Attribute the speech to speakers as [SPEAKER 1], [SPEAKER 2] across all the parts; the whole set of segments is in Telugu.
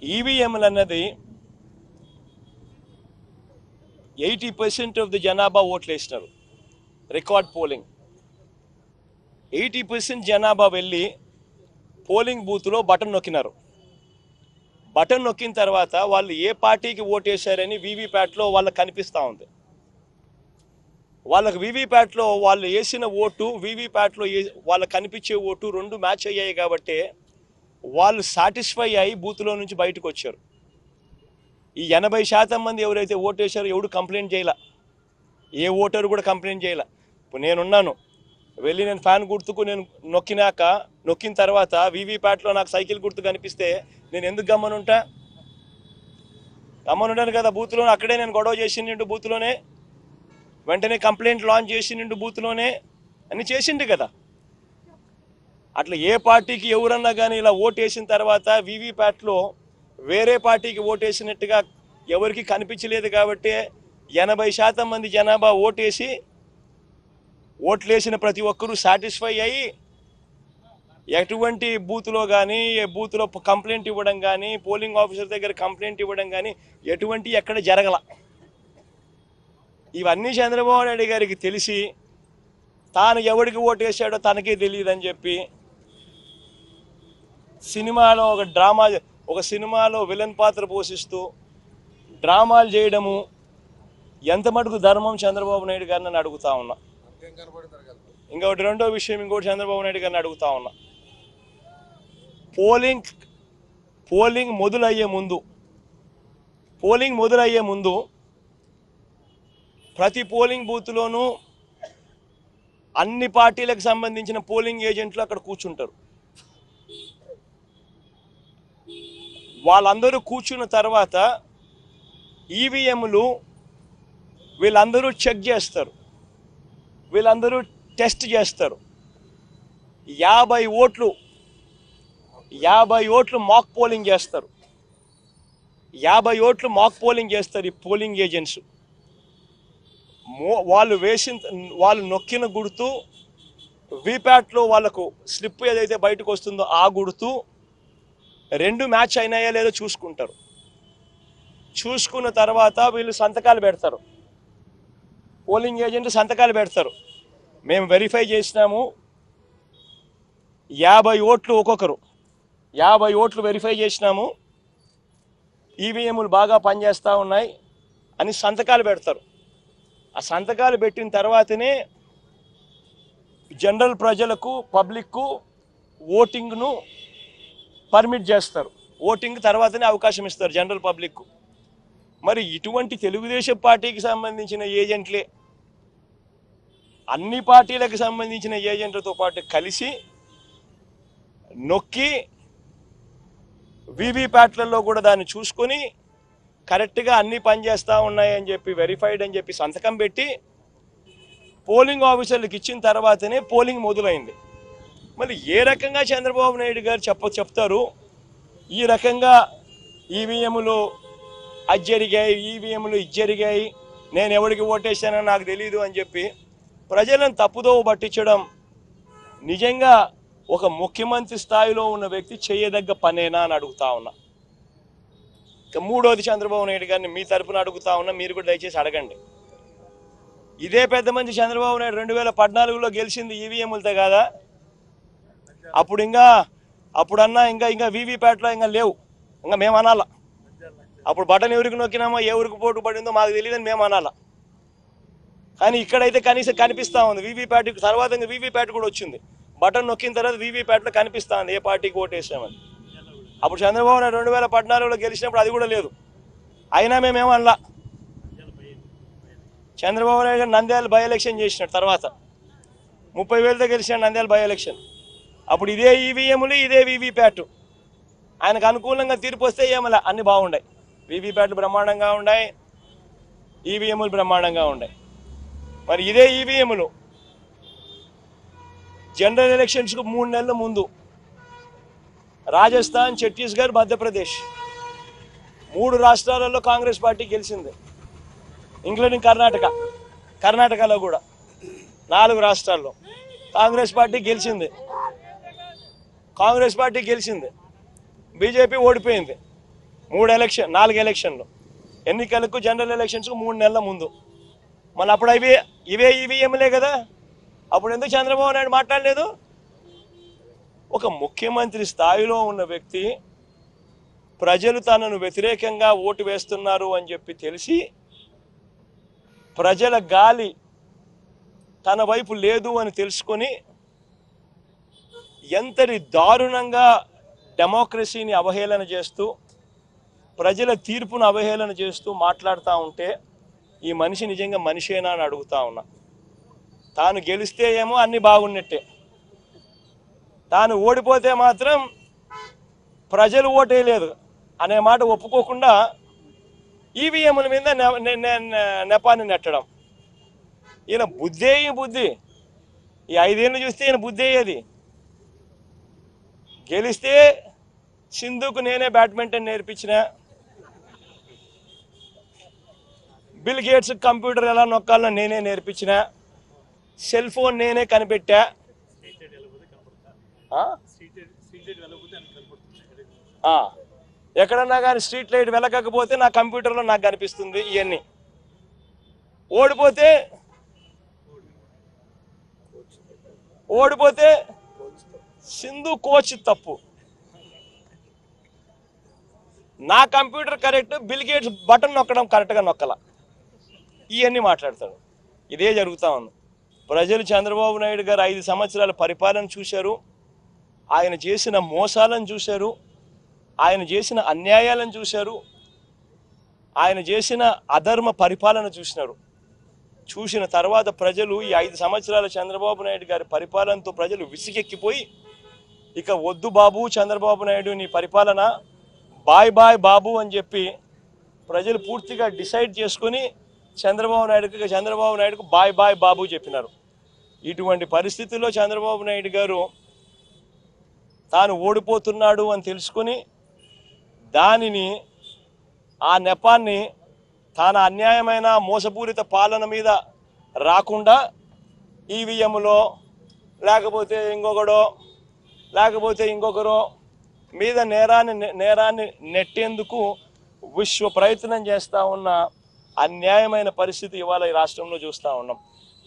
[SPEAKER 1] ఈవీఎంలు అన్నది 80% ఆఫ్ ది జనాభా ఓట్లు వేసినారు. రికార్డ్ పోలింగ్ 80% జనాభా వెళ్ళి పోలింగ్ బూత్లో బటన్ నొక్కినారు. బటన్ నొక్కిన తర్వాత వాళ్ళు ఏ పార్టీకి ఓటేశారని వీవీప్యాట్లో వాళ్ళకి కనిపిస్తూ ఉంది. వాళ్ళకి వీవీప్యాట్లో వాళ్ళు వేసిన ఓటు వీవీప్యాట్లో వాళ్ళకి కనిపించే ఓటు రెండు మ్యాచ్ అయ్యాయి కాబట్టి వాళ్ళు సాటిస్ఫై అయ్యి బూత్లో నుంచి బయటకు వచ్చారు. ఈ 80% మంది ఎవరైతే ఓటేశారో ఎవడు కంప్లైంట్ చేయాల, ఏ ఓటరు కూడా కంప్లైంట్ చేయాల. ఇప్పుడు నేనున్నాను, వెళ్ళి నేను ఫ్యాన్ గుర్తుకు నేను నొక్కిన తర్వాత వీవీప్యాట్లో నాకు సైకిల్ గుర్తు కనిపిస్తే నేను ఎందుకు గమ్మనుంటాను కదా. బూత్లో అక్కడే నేను గొడవ చేసిండు, బూత్లోనే వెంటనే కంప్లైంట్ లాంచ్ చేసిండు, బూత్లోనే అని చేసిండు కదా. అట్లా ఏ పార్టీకి ఎవరన్నా కానీ ఇలా ఓటేసిన తర్వాత వీవీప్యాట్లో వేరే పార్టీకి ఓటేసినట్టుగా ఎవరికి కనిపించలేదు కాబట్టి 80% మంది జనాభా ఓట్లేసిన ప్రతి ఒక్కరూ సాటిస్ఫై అయ్యి ఎటువంటి బూత్లో కానీ బూత్లో కంప్లైంట్ ఇవ్వడం కానీ పోలింగ్ ఆఫీసర్ దగ్గర కంప్లైంట్ ఇవ్వడం కానీ ఎటువంటి ఎక్కడ జరగల. ఇవన్నీ చంద్రబాబు నాయుడు గారికి తెలిసి తాను ఎవరికి ఓటేసాడో తనకే తెలియదని చెప్పి సినిమాలో ఒక సినిమాలో విలన్ పాత్ర పోషిస్తూ డ్రామాలు చేయడము ఎంత మటుకు ధర్మం చంద్రబాబు నాయుడు గారిని అడుగుతా ఉన్నా. ఇంకొకటి రెండో విషయం, ఇంకోటి చంద్రబాబు నాయుడు గారిని అడుగుతా ఉన్నా. పోలింగ్ మొదలయ్యే ముందు ప్రతి పోలింగ్ బూత్లోనూ అన్ని పార్టీలకు సంబంధించిన పోలింగ్ ఏజెంట్లు అక్కడ కూర్చుంటారు. వాళ్ళందరూ కూర్చున్న తర్వాత ఈవీఎంలు వీళ్ళందరూ చెక్ చేస్తారు, వీళ్ళందరూ టెస్ట్ చేస్తారు. 50 ఓట్లు మాక్ పోలింగ్ చేస్తారు. 50 ఓట్లు మాక్ పోలింగ్ చేస్తారు ఈ పోలింగ్ ఏజెంట్స్. వాళ్ళు నొక్కిన గుర్తు వీప్యాట్లో వాళ్ళకు స్లిప్ ఏదైతే బయటకు వస్తుందో ఆ గుర్తు రెండు మ్యాచ్ అయినాయా లేదో చూసుకుంటారు. చూసుకున్న తర్వాత వీళ్ళు సంతకాలు పెడతారు, పోలింగ్ ఏజెంట్ సంతకాలు పెడతారు. మేము వెరిఫై చేసినాము, 50 ఓట్లు ఒక్కొక్కరు 50 ఓట్లు వెరిఫై చేసినాము, ఈవీఎంలు బాగా పనిచేస్తూ ఉన్నాయి అని సంతకాలు పెడతారు. ఆ సంతకాలు పెట్టిన తర్వాతనే జనరల్ ప్రజలకు పబ్లిక్కు ఓటింగ్ను పర్మిట్ చేస్తారు. ఓటింగ్ తర్వాతనే అవకాశం ఇస్తారు జనరల్ పబ్లిక్కు. మరి ఇటువంటి తెలుగుదేశం పార్టీకి సంబంధించిన ఏజెంట్లే అన్ని పార్టీలకు సంబంధించిన ఏజెంట్లతో పాటు కలిసి నొక్కి వీవీప్యాట్లలో కూడా దాన్ని చూసుకొని కరెక్ట్గా అన్నీ పనిచేస్తూ ఉన్నాయని చెప్పి వెరిఫైడ్ అని చెప్పి సంతకం పెట్టి పోలింగ్ ఆఫీసర్లకు ఇచ్చిన తర్వాతనే పోలింగ్ మొదలైంది. మరి ఏ రకంగా చంద్రబాబు నాయుడు గారు చెప్తారు ఈ రకంగా ఈవీఎంలు అది జరిగాయి, ఈవీఎంలు ఇది జరిగాయి, నేను ఎవరికి ఓటేసానో నాకు తెలీదు అని చెప్పి ప్రజలను తప్పుదోవ పట్టించడం నిజంగా ఒక ముఖ్యమంత్రి స్థాయిలో ఉన్న వ్యక్తి చేయదగ్గ పనేనా అని అడుగుతా ఉన్నా. ఇక మూడోది చంద్రబాబు నాయుడు గారిని మీ తరపున అడుగుతా ఉన్నా, మీరు కూడా దయచేసి అడగండి. ఇదే పెద్ద మంచి చంద్రబాబు నాయుడు 2014లో గెలిచింది ఈవీఎంలతో కాదా? అప్పుడన్నా ఇంకా వీవీప్యాట్లో ఇంకా లేవు, ఇంకా మేము అనాలా. అప్పుడు బటన్ ఎవరికి నొక్కినామో ఎవరికి పోటు పడిందో మాకు తెలియదని మేము అనాలా. కానీ ఇక్కడైతే కనీసం కనిపిస్తూ ఉంది. వీవీప్యాట్ తర్వాత ఇంకా వీవీప్యాట్ కూడా వచ్చింది. బటన్ నొక్కిన తర్వాత వీవీప్యాట్లో కనిపిస్తూ ఉంది ఏ పార్టీకి ఓటేసామని. అప్పుడు చంద్రబాబు నాయుడు 2014లో గెలిచినప్పుడు అది కూడా లేదు, అయినా మేమేమనలా. చంద్రబాబు నాయుడు గారు నంద్యాల బై ఎలక్షన్ చేసినాడు, తర్వాత 30,000తో గెలిచినాడు నంద్యాల బై ఎలక్షన్. అప్పుడు ఇదే ఈవీఎంలు ఇదే వీవీప్యాట్ ఆయనకు అనుకూలంగా తీర్పు వస్తే ఏమలా అన్నీ బాగున్నాయి. వీవీప్యాట్లు బ్రహ్మాండంగా ఉన్నాయి, ఈవీఎంలు బ్రహ్మాండంగా ఉన్నాయి. మరి ఇదే ఈవీఎంలు జనరల్ ఎలక్షన్స్కు 3 నెలల ముందు రాజస్థాన్, ఛత్తీస్గఢ్, మధ్యప్రదేశ్ 3 రాష్ట్రాలలో కాంగ్రెస్ పార్టీ గెలిచింది, ఇంక్లూడింగ్ కర్ణాటకలో కూడా 4 రాష్ట్రాల్లో కాంగ్రెస్ పార్టీ గెలిచింది. బీజేపీ ఓడిపోయింది. 4 ఎలక్షన్లు, ఎన్నికలకు జనరల్ ఎలక్షన్స్కు 3 నెలల ముందు. మళ్ళీ అప్పుడు ఇవే ఈవీఎంలే కదా. అప్పుడు ఎందుకు చంద్రబాబు నాయుడు మాట్లాడలేదు? ఒక ముఖ్యమంత్రి స్థాయిలో ఉన్న వ్యక్తి ప్రజలు తనను వ్యతిరేకంగా ఓటు వేస్తున్నారు అని చెప్పి తెలిసి ప్రజల గాలి తన వైపు లేదు అని తెలుసుకొని ఎంతటి దారుణంగా డెమోక్రసీని అవహేళన చేస్తూ ప్రజల తీర్పును అవహేళన చేస్తూ మాట్లాడుతూ ఉంటే ఈ మనిషి నిజంగా మనిషేనా అని అడుగుతా ఉన్నా. తాను గెలిస్తే ఏమో అన్నీ బాగున్నట్టే, తాను ఓడిపోతే మాత్రం ప్రజలు ఓటేయలేదు అనే మాట ఒప్పుకోకుండా ఈవీఎంల మీద నెపాన్ని నెట్టడం. ఈయన బుద్ధి ఈ 5 ఏళ్ళు చూస్తే ఈయన బుద్ధి అయ్యేది. గెలిస్తే సింధుకు నేనే బ్యాడ్మింటన్ నేర్పించిన, బిల్ గేట్స్ కంప్యూటర్ ఎలా నొక్కాలో నేనే నేర్పించిన, సెల్ ఫోన్ నేనే కనిపెట్టా. ఎక్కడన్నా కానీ స్ట్రీట్ లైట్ వెలగకపోతే నా కంప్యూటర్లో నాకు కనిపిస్తుంది. ఇవన్నీ ఓడిపోతే సింధు కోచ్ తప్పు, నా computer correct, bill gates button నొక్కడం కరెక్ట్గా నొక్కల. ఇవన్నీ మాట్లాడతాడు. ఇదే జరుగుతూ ఉంది. ప్రజలు చంద్రబాబు నాయుడు గారు 5 సంవత్సరాల పరిపాలన చూశారు, ఆయన చేసిన మోసాలను చూశారు, ఆయన చేసిన అన్యాయాలను చూశారు, ఆయన చేసిన అధర్మ పరిపాలన చూసిన తర్వాత ప్రజలు ఈ 5 సంవత్సరాల చంద్రబాబు నాయుడు గారి పరిపాలనతో ప్రజలు విసిగెక్కిపోయి ఇక వద్దు బాబు చంద్రబాబు నాయుడు నీ పరిపాలన, బాయ్ బాయ్ బాబు అని చెప్పి ప్రజలు పూర్తిగా డిసైడ్ చేసుకుని చంద్రబాబు నాయుడుకు బాయ్ బాయ్ బాబు చెప్పినారు. ఇటువంటి పరిస్థితుల్లో చంద్రబాబు నాయుడు గారు తాను ఓడిపోతున్నాడు అని తెలుసుకుని దానిని, ఆ నెపాన్ని తన అన్యాయమైన మోసపూరిత పాలన మీద రాకుండా ఈవీఎంలో లేకపోతే ఇంకొకరో మీద నేరాన్ని నెట్టేందుకు విశ్వ ప్రయత్నం చేస్తూ ఉన్న అన్యాయమైన పరిస్థితి ఇవాళ ఈ రాష్ట్రంలో చూస్తూ ఉన్నాం.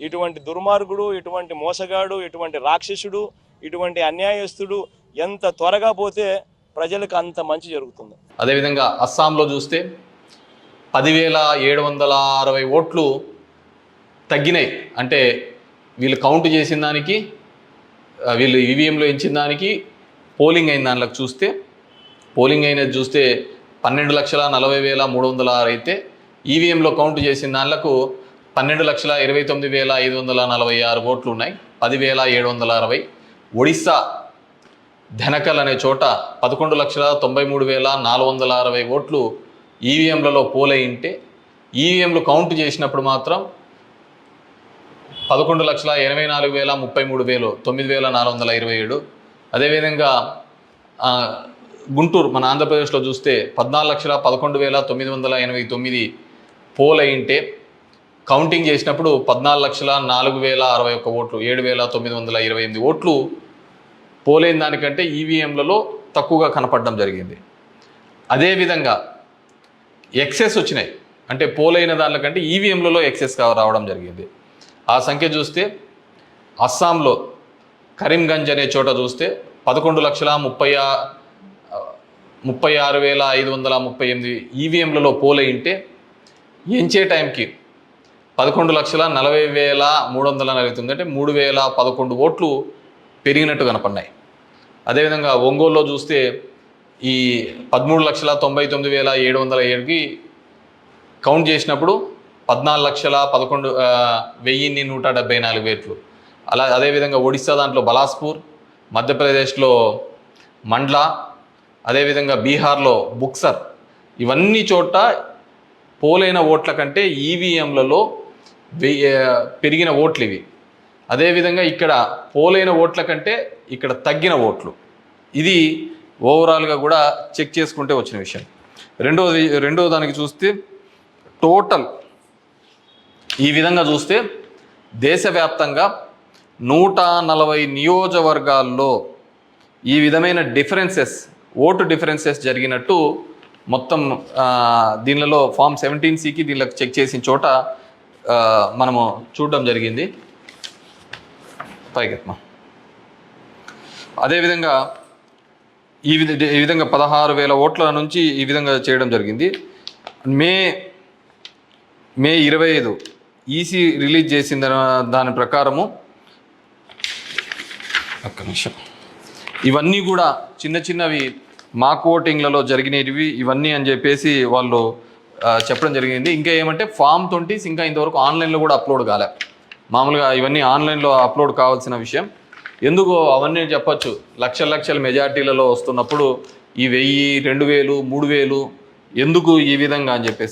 [SPEAKER 1] ఇటువంటి దుర్మార్గుడు, ఇటువంటి మోసగాడు, ఇటువంటి రాక్షసుడు, ఇటువంటి అన్యాయస్తుడు ఎంత త్వరగా పోతే ప్రజలకు అంత మంచి జరుగుతుంది.
[SPEAKER 2] అదేవిధంగా అస్సాంలో చూస్తే 10,760 ఓట్లు తగ్గినాయి. అంటే వీళ్ళు కౌంట్ చేసిన దానికి, వీళ్ళు ఈవీఎంలో ఇచ్చిన దానికి, పోలింగ్ అయిన దానిలోకి చూస్తే, పోలింగ్ అయినది చూస్తే 12,40,306 అయితే ఈవీఎంలో కౌంట్ చేసిన దానిలకు 12,29,546 ఓట్లు ఉన్నాయి. 10,760. ఒడిస్సా ధనకల్ అనే చోట 11,93,460 ఓట్లు ఈవీఎంలలో పోలయింటే ఈవీఎంలు కౌంట్ చేసినప్పుడు మాత్రం 11,84,33,000 9,427. అదేవిధంగా గుంటూరు మన ఆంధ్రప్రదేశ్లో చూస్తే 14,11,989 పోలయింటే కౌంటింగ్ చేసినప్పుడు 14,04,061 ఓట్లు 7,928 ఓట్లు పోలైన దానికంటే ఈవీఎంలలో తక్కువగా కనపడడం జరిగింది. అదేవిధంగా ఎక్సెస్ వచ్చినాయి, అంటే పోలైన దానికంటే ఈవీఎంలలో ఎక్సెస్ రావడం జరిగింది. ఆ సంఖ్య చూస్తే అస్సాంలో కరీంగంజ్ అనే చోట చూస్తే 11,36,538 ఈవీఎంలలో పోలయింటే ఎంచే టైంకి 11,40,349 అంటే 3,011 ఓట్లు పెరిగినట్టు కనపడినాయి. అదేవిధంగా ఒంగోలులో చూస్తే ఈ 13,99,707కి కౌంట్ చేసినప్పుడు 14,11,174 ఓట్లు. అదేవిధంగా ఒడిస్సా దాంట్లో బలాస్పూర్, మధ్యప్రదేశ్లో మండ్లా, అదేవిధంగా బీహార్లో బుక్సర్, ఇవన్నీ చోట పోలైన ఓట్ల కంటే ఈవీఎంలలో పెరిగిన ఓట్లు ఇవి. అదేవిధంగా ఇక్కడ పోలైన ఓట్ల కంటే ఇక్కడ తగ్గిన ఓట్లు. ఇది ఓవరాల్గా కూడా చెక్ చేసుకుంటే వచ్చిన విషయం. రెండో దానికి చూస్తే టోటల్ ఈ విధంగా చూస్తే దేశవ్యాప్తంగా 140 నియోజకవర్గాల్లో ఈ విధమైన ఓటు డిఫరెన్సెస్ జరిగినట్టు మొత్తం దీనిలో ఫామ్ 17C దీనిలో చెక్ చేసిన చోట మనము చూడడం జరిగింది. పైకెత్మా. అదేవిధంగా ఈ విధంగా 16,000 ఓట్ల నుంచి ఈ విధంగా చేయడం జరిగింది. మే 25 ఈసీ రిలీజ్ చేసిన దాని ప్రకారము ఒక్క నిమిషం, ఇవన్నీ కూడా చిన్న చిన్నవి మాక్ ఓటింగ్లలో జరిగినవి ఇవన్నీ అని చెప్పేసి వాళ్ళు చెప్పడం జరిగింది. ఇంకా ఏమంటే ఫామ్ 20 ఇంకా ఇంతవరకు ఆన్లైన్లో కూడా అప్లోడ్ కాలే. మామూలుగా ఇవన్నీ ఆన్లైన్లో అప్లోడ్ కావాల్సిన విషయం. ఎందుకు అవన్నీ చెప్పచ్చు, లక్షల మెజార్టీలలో వస్తున్నప్పుడు ఈ 1000, 2000, 3000 ఎందుకు ఈ విధంగా అని చెప్పేసి